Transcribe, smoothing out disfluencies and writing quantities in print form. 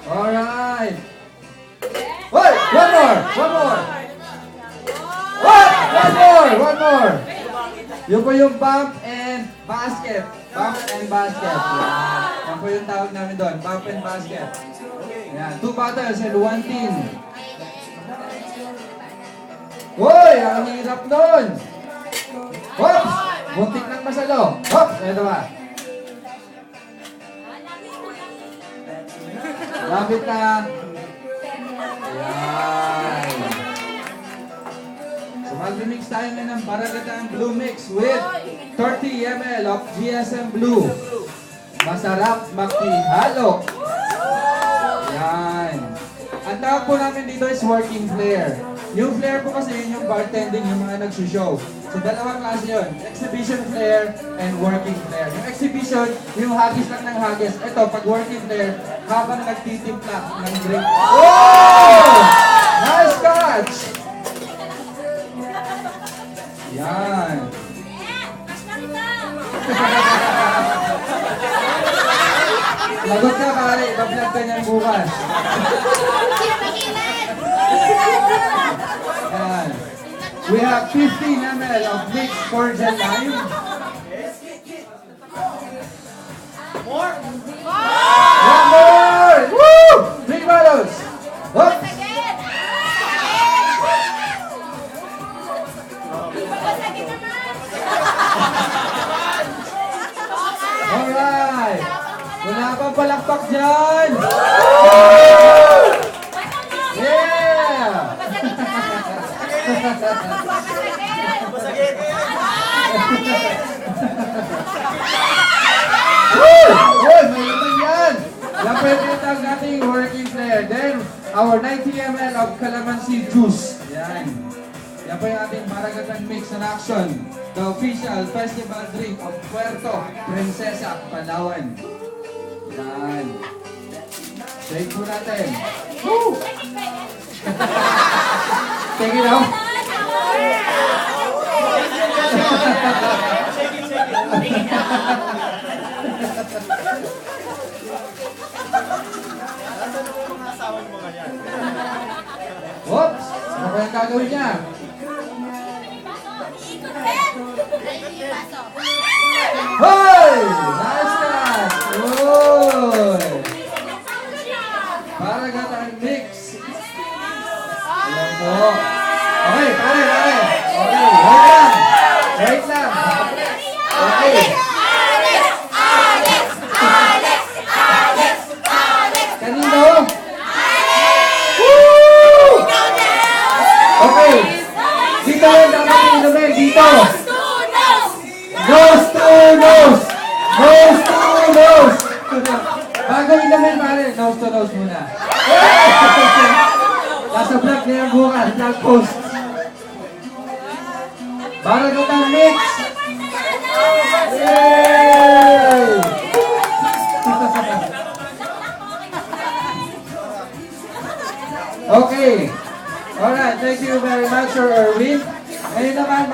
Alright. Wait! One more! One more! What? One more! Yun po yung bump and basket. Bump and basket. Yan po yung tawag namin doon. Bump and basket. Yan. 2 battles and 1 team. Hoy! Ang hirap nun! Hops! Muntik ng masalo. Hops! Ito ba? Lapit na. Yan. So mag-mix tayo na ng Paragatang Blue Mix with 30 ml of GSM Blue. Masarap makihalo. Yan. Ang tawag po namin dito is working flair. Yung flair po kasi yun yung bartending, yung mga nagsushow. So dalawang klase yun. Exhibition flair and working flair. Yung exhibition, yung hagis lang ng hagis. Ito, pag working flair, habang nagtitimpla ng drink. Oh! Nice catch! Yan. Lagot ka pare, iba-vlog ka niyan bukas. Yan. We have 15 ml of mixed cordial lime. More! One more! Woo! 3 bottles! Oops! Alright! Wala pang palakpak dyan! Yeah! Uy! May naman yan! Yan po yung tinatawag nating working flair. Then, our 90 ml of calamansi juice. Yan. Yan po yung ating Paragatang Mix in Action. The official festival drink of Puerto Princesa, Palawan. Yan. Shake po natin. Woo! Take it out. Oops! Ano ba yung gagawin niya? Hoy! Nice catch! Uy! Paragatang Mix. Ayan po. Okay, pare. Okay, wait lang. Okay. Kanino? Woo! Okay. Dito yung dapat inumin. Dito. Nose to nose. Nose to nose. Bago inumin, pare. Nose to nose muna. Nasa vlog na yung bukas. Vlog post. Paragatang Mix. Yay! Okay. Alright, thank you very much, Sir Erwin. Ngayon naman,